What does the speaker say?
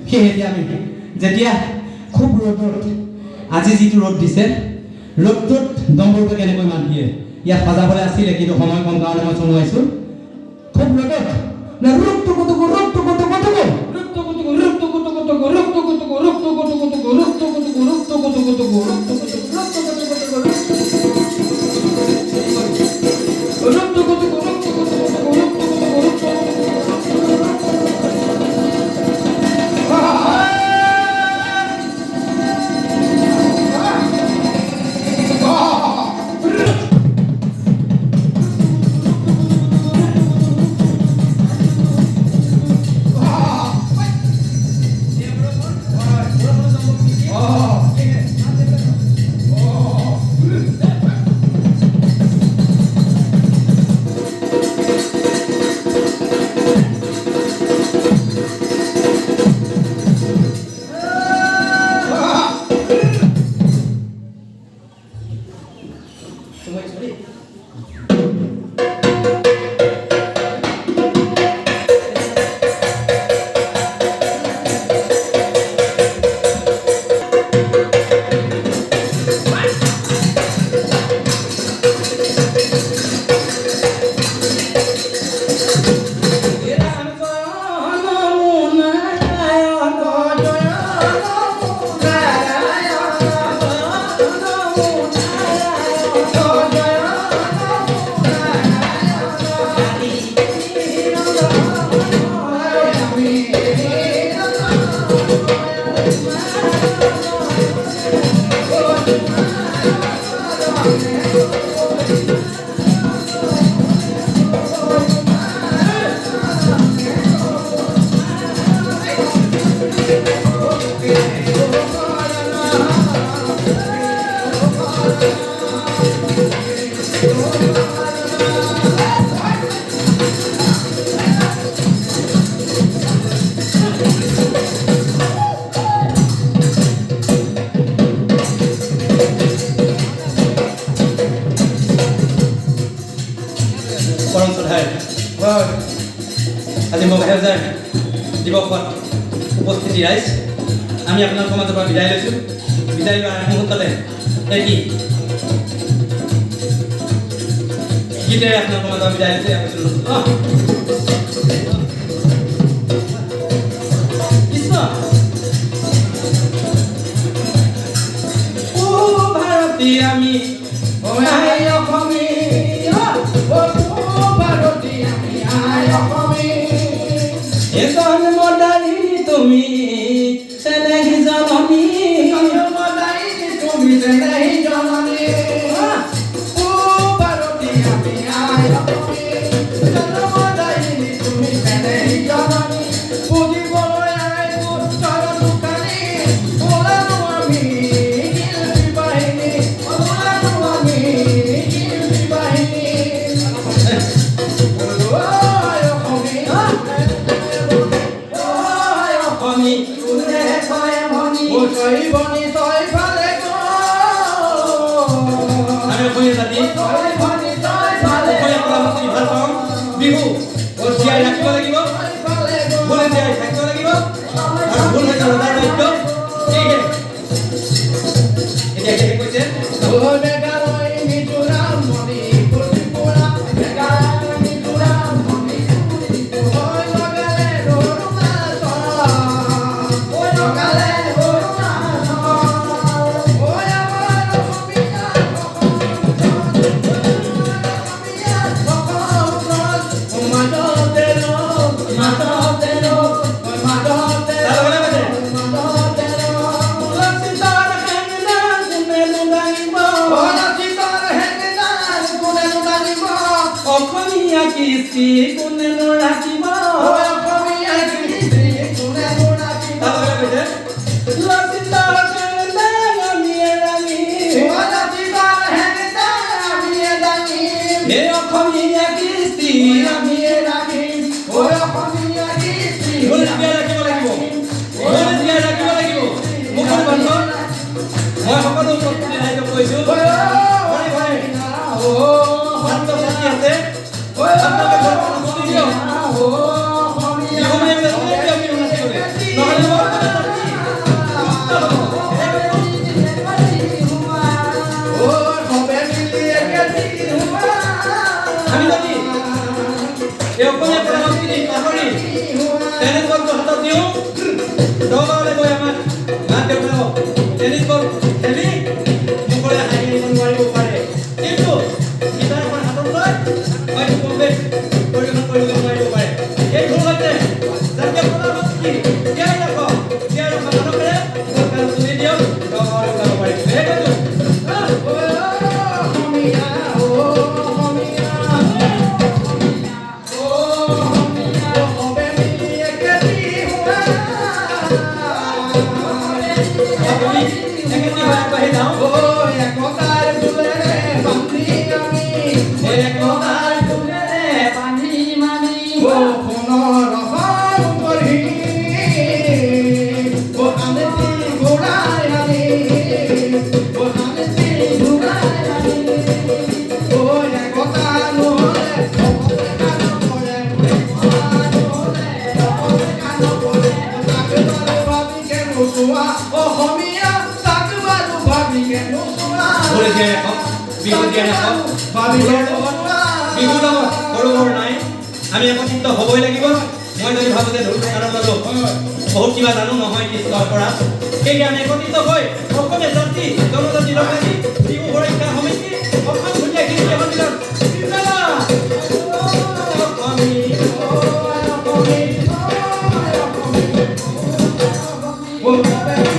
সেয়েহে আমি যেতিয়া খুব ৰ'দত আজি যিটো ৰ'দ দিছে ৰ'দটোত দম্বৰুকে কেনেকৈ মান দিয়ে ইয়াত সজাবলৈ আছিলে কিন্তু সময় কম কাৰণে মই চমুৱাইছোঁ খুব ৰ'দত আজি মোবাইল দিৱসত উপস্থিতি ৰাইজ আমি আপোনালোকৰ মাজৰ পৰা বিদায় লৈছোঁ বিদায় লোৱাৰ মুহূৰ্ততে এই গীতেৰে আপোনালোকৰ মাজৰ বিদায় লৈছে কৃষ্ণ ও ভাৰতী আমি তুমি সেনেহি জননী তুমি সেনেহি জননী ও ভাৰতী আমি তুমি সেনেহি জননী বুজিবলৈ চৰণুকানী ওলানো আমি বাহিনী ওলানো আমি বাহিনী বিহু জীয়াই ৰাখিব লাগিব ভুল জীয়াই থাকিব লাগিব আৰু ভুল হৈছে ৰজাৰ দায়িত্ব এতিয়া কৈছে কৃষ্টি কোনে ৰাখিব অসমীয়া কৃষ্টি আমি ৰাখিম ৰাখিব লাগিব মুখৰ বন্ধ মই সকলো প্ৰস্তুতি ৰাইজক কৈছোঁ আছে দেখো এতিয়া আৰু সমাধান কৰে সৰকাৰ তুমি দিও গাঁৱৰ গাঁও পাৰি হে কৈছো আমি একত্ৰিত হ'বই লাগিব মই যদি ভাবো যে ঢোল পেটাৰ ললো বহুত কিবা জানো নহয় ঈশ্বৰৰ পৰা সেইকাৰণে একত্ৰিত হৈ অসমীয়া জাতি জনজাতি লগলাগি বিহু সুৰক্ষা সমিতি অসম ধুনীয়া কীৰ্তি সন্মিলন Bye.